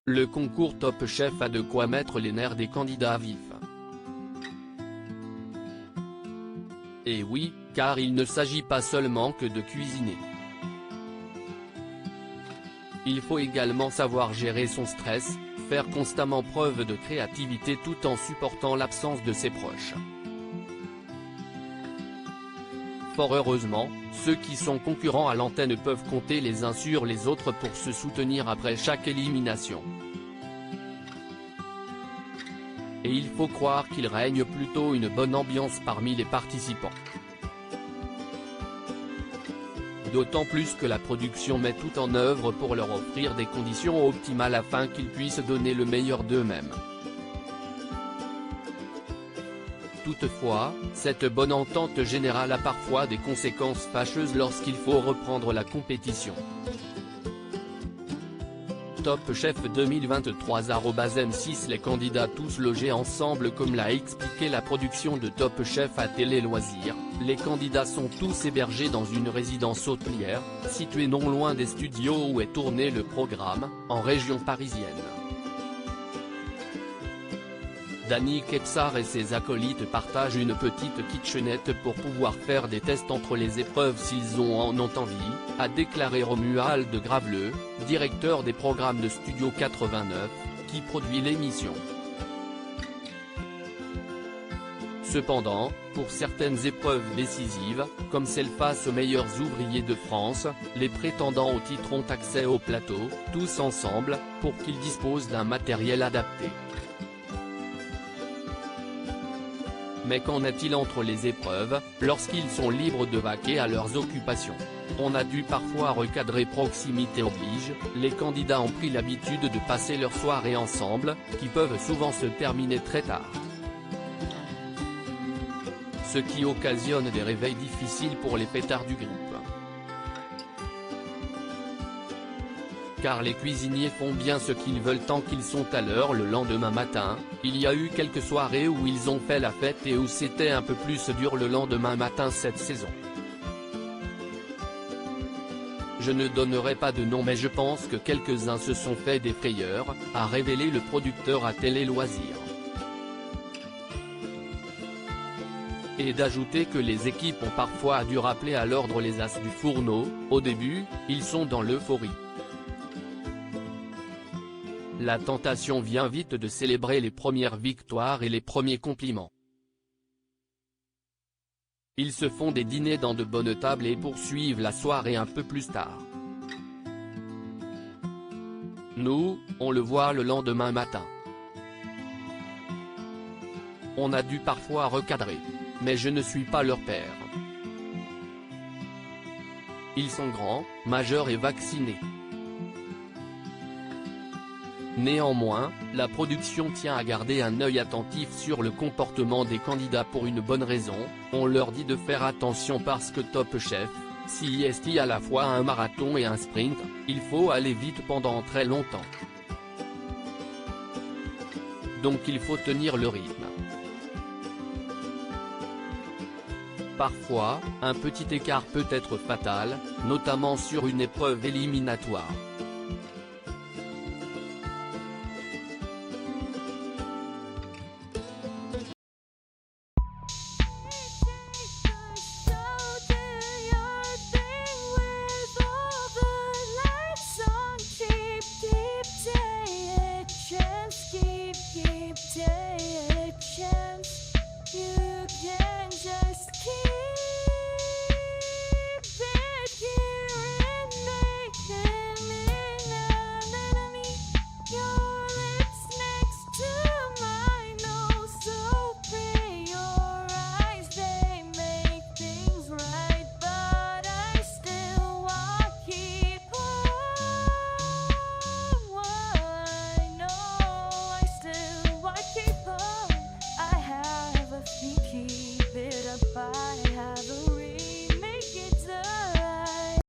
Le concours Top Chef a de quoi mettre les nerfs des candidats à vif. Et oui, car il ne s'agit pas seulement que de cuisiner. Il faut également savoir gérer son stress, faire constamment preuve de créativité tout en supportant l'absence de ses proches. Fort heureusement, ceux qui sont concurrents à l'antenne peuvent compter les uns sur les autres pour se soutenir après chaque élimination. Et il faut croire qu'il règne plutôt une bonne ambiance parmi les participants. D'autant plus que la production met tout en œuvre pour leur offrir des conditions optimales afin qu'ils puissent donner le meilleur d'eux-mêmes. Toutefois, cette bonne entente générale a parfois des conséquences fâcheuses lorsqu'il faut reprendre la compétition. Top Chef 2023 @M6 Les candidats tous logés ensemble. Comme l'a expliqué la production de Top Chef à Télé Loisirs, les candidats sont tous hébergés dans une résidence hôtelière, située non loin des studios où est tourné le programme, en région parisienne. Danny Kepsar et ses acolytes partagent une petite kitchenette pour pouvoir faire des tests entre les épreuves s'ils en ont envie, a déclaré Romuald Graveleux, directeur des programmes de Studio 89, qui produit l'émission. Cependant, pour certaines épreuves décisives, comme celle face aux meilleurs ouvriers de France, les prétendants au titre ont accès au plateau, tous ensemble, pour qu'ils disposent d'un matériel adapté. Mais qu'en est-il entre les épreuves, lorsqu'ils sont libres de vaquer à leurs occupations? On a dû parfois recadrer, proximité oblige, les candidats ont pris l'habitude de passer leurs soirées ensemble, qui peuvent souvent se terminer très tard. Ce qui occasionne des réveils difficiles pour les pétards du groupe. Car les cuisiniers font bien ce qu'ils veulent tant qu'ils sont à l'heure le lendemain matin. Il y a eu quelques soirées où ils ont fait la fête et où c'était un peu plus dur le lendemain matin cette saison. Je ne donnerai pas de nom mais je pense que quelques-uns se sont fait des frayeurs, a révélé le producteur à Télé Loisirs. Et d'ajouter que les équipes ont parfois dû rappeler à l'ordre les as du fourneau. Au début, ils sont dans l'euphorie. La tentation vient vite de célébrer les premières victoires et les premiers compliments. Ils se font des dîners dans de bonnes tables et poursuivent la soirée un peu plus tard. Nous, on le voit le lendemain matin. On a dû parfois recadrer. Mais je ne suis pas leur père. Ils sont grands, majeurs et vaccinés. Néanmoins, la production tient à garder un œil attentif sur le comportement des candidats pour une bonne raison. On leur dit de faire attention parce que Top Chef, si est à la fois un marathon et un sprint, il faut aller vite pendant très longtemps. Donc il faut tenir le rythme. Parfois, un petit écart peut être fatal, notamment sur une épreuve éliminatoire. Keep